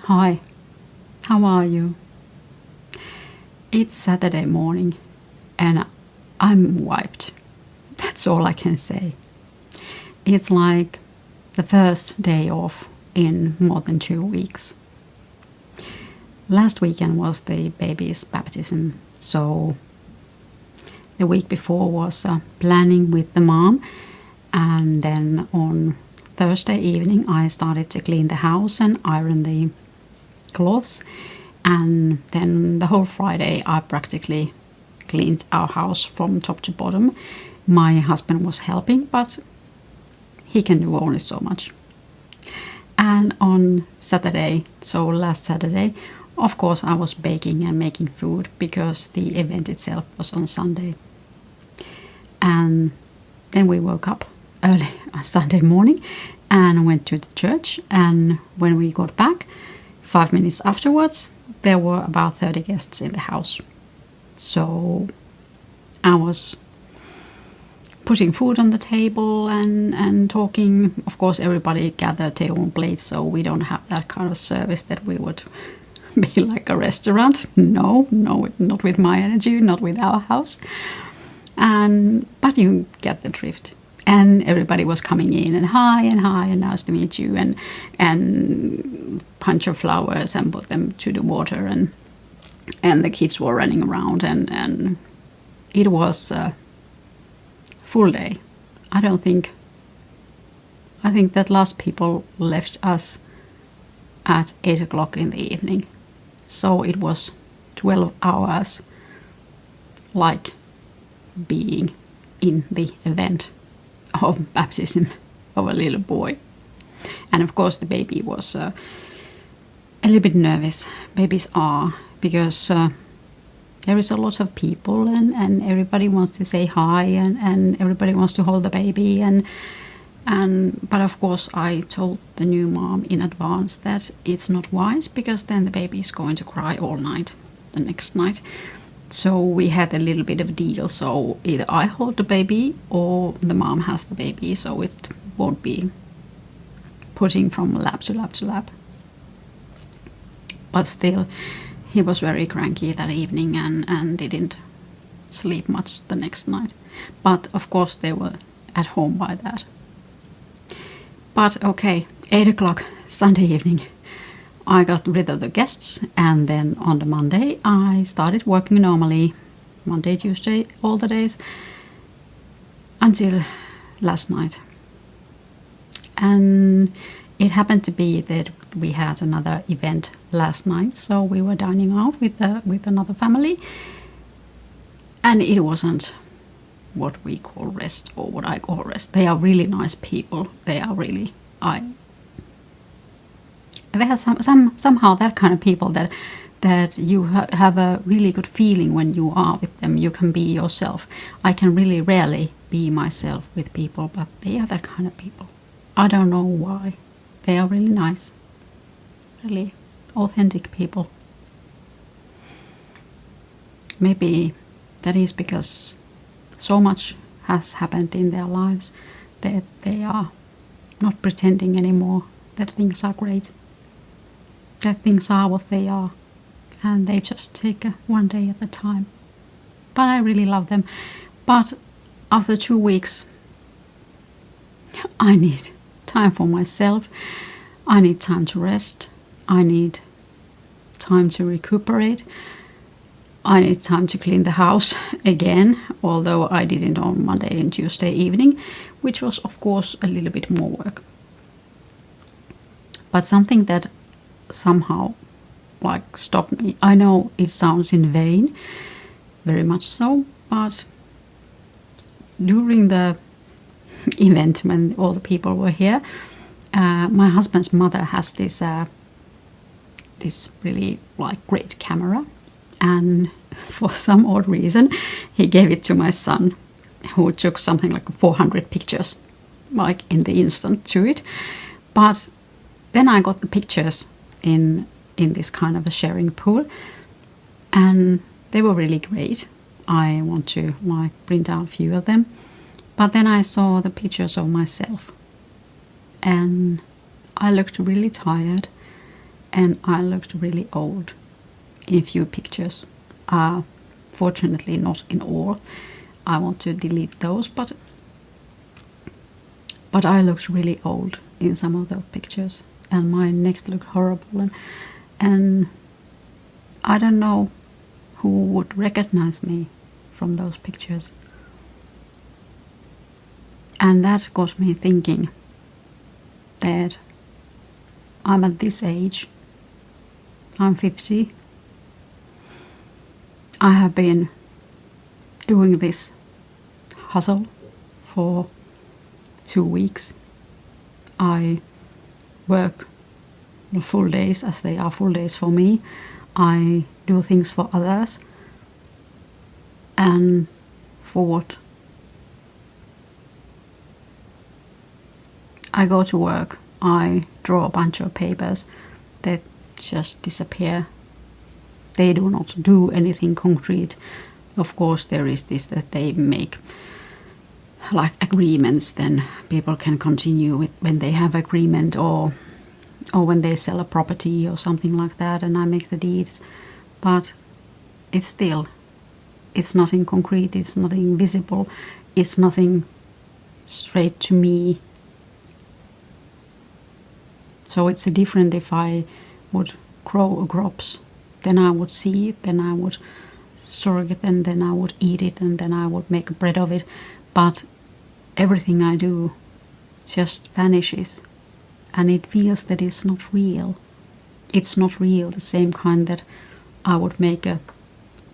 Hi, how are you? It's Saturday morning and I'm wiped. That's all I can say. It's like the first day off in more than 2 weeks. Last weekend was the baby's baptism, so the week before was planning with the mom, and then on Thursday evening I started to clean the house and iron the clothes, and then the whole Friday I practically cleaned our house from top to bottom. My husband was helping, but he can do only so much. And on Saturday, so last Saturday, of course I was baking and making food because the event itself was on Sunday. And then we woke up early on Sunday morning and went to the church, and when we got back 5 minutes afterwards there were about 30 guests in the house. So I was putting food on the table and talking. Of course everybody gathered their own plates, so we don't have that kind of service that we would be like a restaurant. No, not with my energy, not with our house. But you get the drift. And everybody was coming in and hi and nice to meet you, and bunch of flowers and put them to the water, and the kids were running around, and it was a full day. I think that last people left us at 8 o'clock in the evening. So it was 12 hours like being in the event of baptism of a little boy. And of course the baby was a little bit nervous. Babies are, because there is a lot of people, and everybody wants to say hi, and everybody wants to hold the baby, but of course I told the new mom in advance that it's not wise, because then the baby is going to cry all night the next night. So we had a little bit of a deal, so either I hold the baby or the mom has the baby, so it won't be putting from lap to lap to lap. But still, he was very cranky that evening and didn't sleep much the next night. But of course they were at home by that. But okay, 8 o'clock Sunday evening, I got rid of the guests, and then on the Monday I started working normally. Monday, Tuesday, all the days until last night. And it happened to be that we had another event last night, so we were dining out with another family, and it wasn't what we call rest, or what I call rest. They are really nice people. They are really they have somehow that kind of people that you have a really good feeling when you are with them. You can be yourself. I can really rarely be myself with people, but they are that kind of people. I don't know why. They are really nice, really authentic people. Maybe that is because so much has happened in their lives that they are not pretending anymore that things are great, that things are what they are, and they just take one day at a time. But I really love them. But after 2 weeks, I need time for myself. I need time to rest. I need time to recuperate. I need time to clean the house again, although I did it on Monday and Tuesday evening, which was of course a little bit more work. But something that somehow like stopped me. I know it sounds in vain, very much so, but during the event when all the people were here, my husband's mother has this really like great camera, and for some odd reason he gave it to my son, who took something like 400 pictures like in the instant to it. But then I got the pictures in this kind of a sharing pool, and they were really great. I want to like print out a few of them. But then I saw the pictures of myself, and I looked really tired, and I looked really old in a few pictures. Fortunately not in all. I want to delete those, but I looked really old in some of those pictures, and my neck looked horrible, and I don't know who would recognize me from those pictures. And that got me thinking that I'm at this age, I'm 50, I have been doing this hustle for 2 weeks. I work full days, as they are full days for me. I do things for others. And for what? I go to work, I draw a bunch of papers that just disappear. They do not do anything concrete. Of course, there is this that they make like agreements, then people can continue with when they have agreement, or when they sell a property or something like that, and I make the deeds. But it's nothing concrete, it's nothing visible, it's nothing straight to me. So it's different if I would grow crops, then I would see it, then I would store it, and then I would eat it, and then I would make bread of it. But everything I do just vanishes, and it feels that it's not real. It's not real, the same kind that I would make a,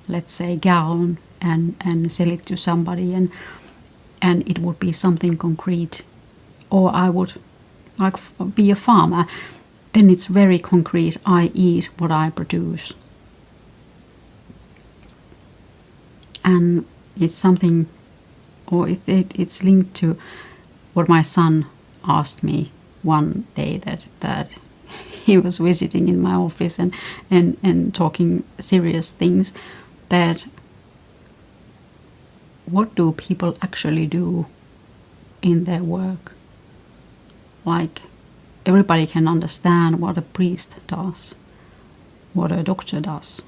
let's say, gown and sell it to somebody, and it would be something concrete. Or I would like be a farmer, then it's very concrete. I eat what I produce. And it's something, or it's linked to what my son asked me one day, that he was visiting in my office and talking serious things, that what do people actually do in their work? Like, everybody can understand what a priest does, what a doctor does,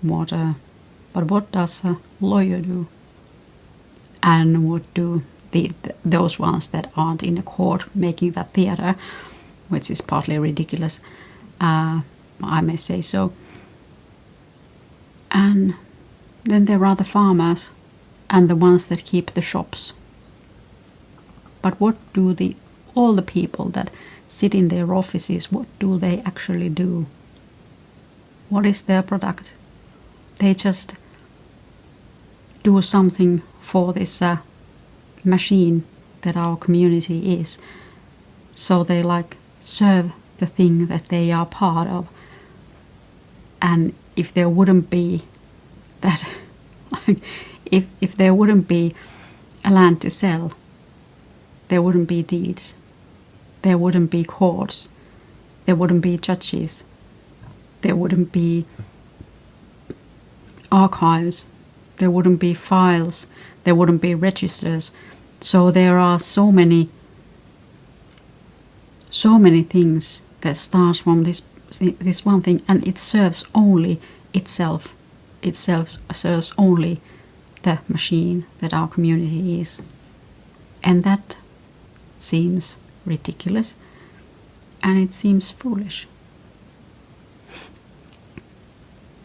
but what does a lawyer do? And what do those ones that aren't in a court making that theater, which is partly ridiculous, I may say so. And then there are the farmers and the ones that keep the shops. But what do all the people that sit in their offices, what do they actually do? What is their product? They just do something for this machine that our community is. So they like serve the thing that they are part of. And if there wouldn't be that, like, if there wouldn't be a land to sell, there wouldn't be deeds, there wouldn't be courts, there wouldn't be judges, there wouldn't be archives, there wouldn't be files, there wouldn't be registers. So there are so many things that start from this one thing, and it serves only itself. It serves only the machine that our community is. And that seems ridiculous, and it seems foolish.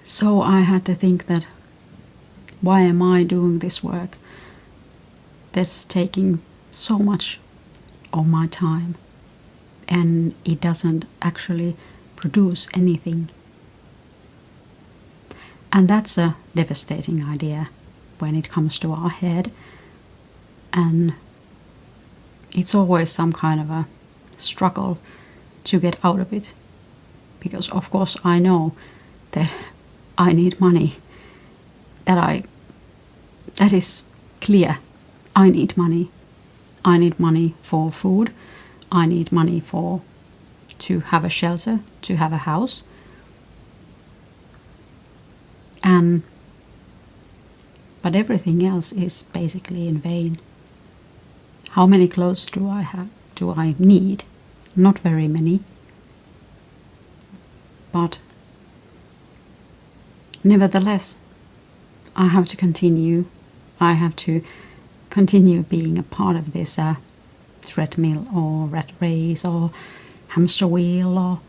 So I had to think that, why am I doing this work that's taking so much of my time, and it doesn't actually produce anything? And that's a devastating idea when it comes to our head, and it's always some kind of a struggle to get out of it, because of course I know that I need money, that is clear. I need money. I need money for food. I need money to have a shelter, to have a house. But everything else is basically in vain. How many clothes do I have? Do I need? Not very many. But nevertheless, I have to continue. I have to continue being a part of this treadmill or rat race or hamster wheel or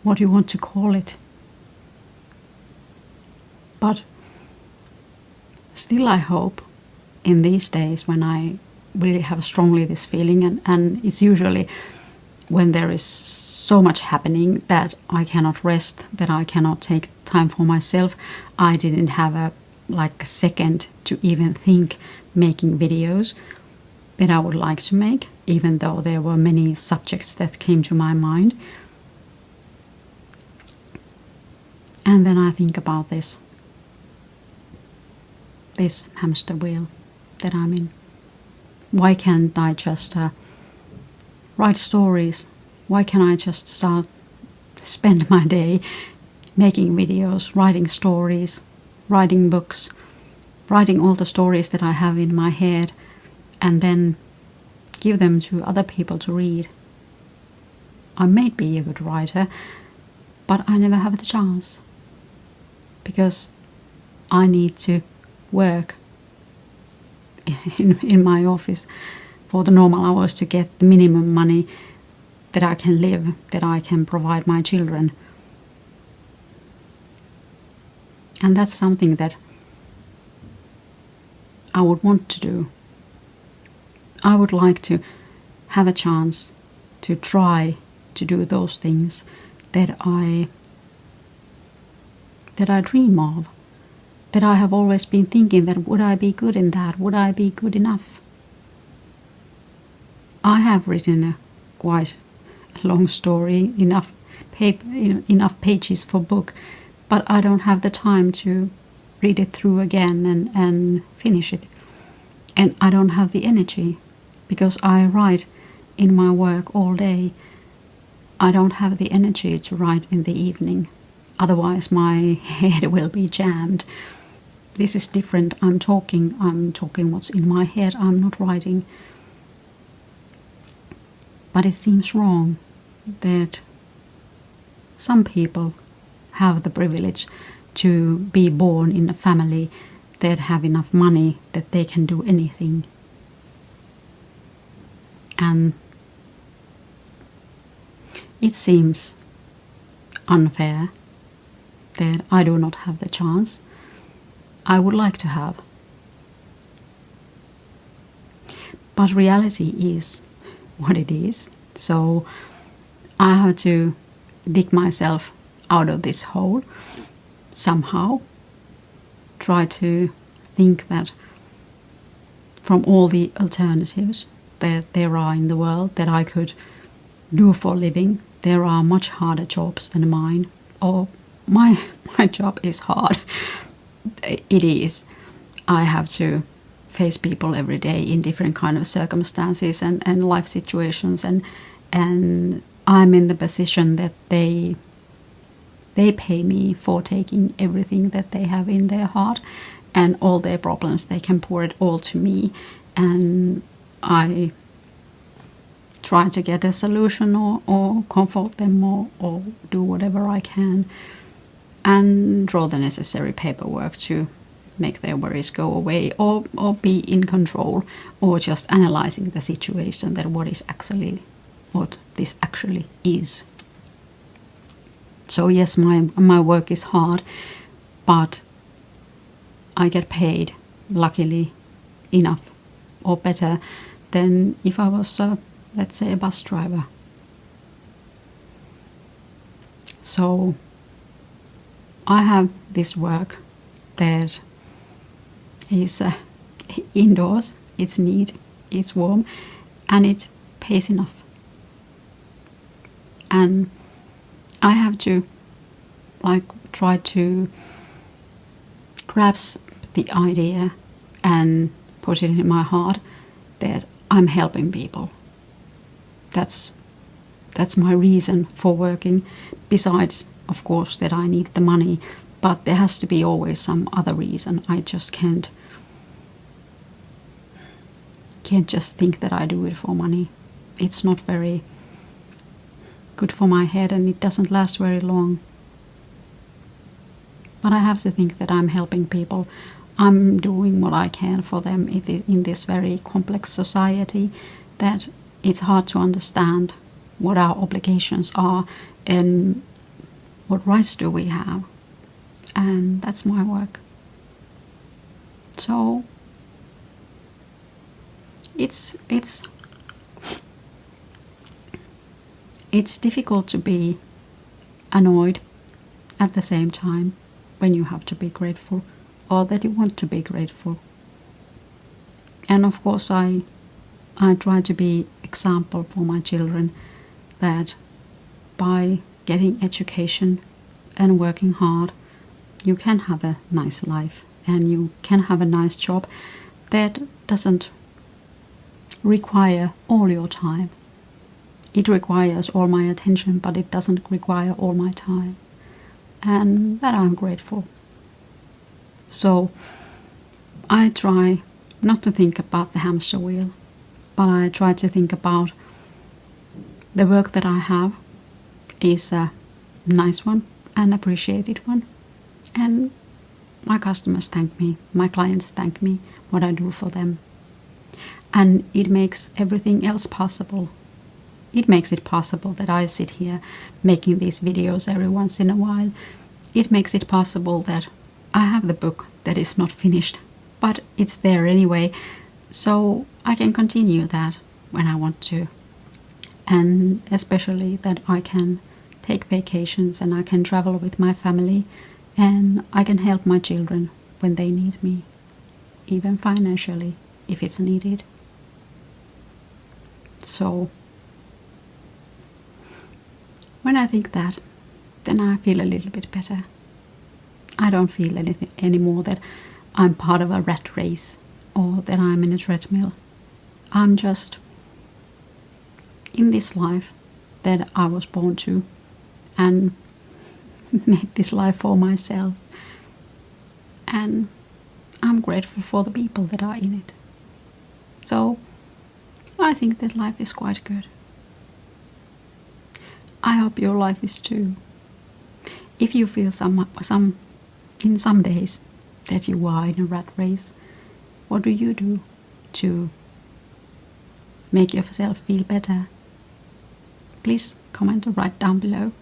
what you want to call it. But still I hope in these days when I really have strongly this feeling, and it's usually when there is so much happening that I cannot rest, that I cannot take time for myself. I didn't have a second to even think making videos that I would like to make, even though there were many subjects that came to my mind. And then I think about this hamster wheel that I'm in. Why can't I just write stories? Why can't I just spend my day making videos, writing stories, writing books, writing all the stories that I have in my head, and then give them to other people to read? I may be a good writer, but I never have the chance, because I need to work in my office for the normal hours to get the minimum money that I can live, that I can provide my children. And that's something that I would want to do. I would like to have a chance to try to do those things that I dream of, that I have always been thinking that would I be good in that? Would I be good enough? I have written a quite long story, enough pages for book, but I don't have the time to read it through again and finish it. And I don't have the energy, because I write in my work all day. I don't have the energy to write in the evening. Otherwise my head will be jammed. This is different. I'm talking what's in my head. I'm not writing. But it seems wrong that some people have the privilege to be born in a family that have enough money that they can do anything. And it seems unfair that I do not have the chance I would like to have. But reality is what it is. So I have to dig myself out of this hole somehow. Try to think that from all the alternatives that there are in the world that I could do for a living, there are much harder jobs than mine. Or my job is hard. It is. I have to face people every day in different kind of circumstances and life situations, and I'm in the position that they pay me for taking everything that they have in their heart and all their problems. They can pour it all to me, and I try to get a solution or comfort them or do whatever I can and draw the necessary paperwork to make their worries go away, or be in control, or just analyzing the situation, that what this actually is. So yes, my work is hard, but I get paid, luckily, enough or better than if I was, let's say, a bus driver. So I have this work that is indoors, it's neat, it's warm, and it pays enough. And I have to try to grasp the idea and put it in my heart that I'm helping people. That's my reason for working, besides, of course, that I need the money. But there has to be always some other reason. I just can't just think that I do it for money. It's not very good for my head, and it doesn't last very long. But I have to think that I'm helping people. I'm doing what I can for them in this very complex society, that it's hard to understand what our obligations are and what rights do we have. And that's my work. So it's difficult to be annoyed at the same time when you have to be grateful, or that you want to be grateful. And of course I try to be example for my children, that by getting education and working hard, you can have a nice life and you can have a nice job that doesn't require all your time. It requires all my attention, but it doesn't require all my time. And that I'm grateful. So I try not to think about the hamster wheel, but I try to think about the work that I have is a nice one, an appreciated one. And my customers thank me, my clients thank me, what I do for them. And it makes everything else possible. It makes it possible that I sit here making these videos every once in a while. It makes it possible that I have the book that is not finished, but it's there anyway, so I can continue that when I want to. And especially that I can take vacations and I can travel with my family and I can help my children when they need me, even financially if it's needed. So when I think that, then I feel a little bit better. I don't feel anything anymore that I'm part of a rat race or that I'm in a treadmill. I'm just in this life that I was born to and made this life for myself. And I'm grateful for the people that are in it. So I think that life is quite good. I hope your life is too. If you feel in some days that you are in a rat race, what do you do to make yourself feel better? Please comment or write down below.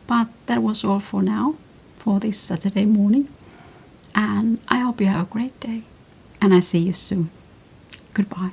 But that was all for now, for this Saturday morning. And I hope you have a great day. And I see you soon. Goodbye.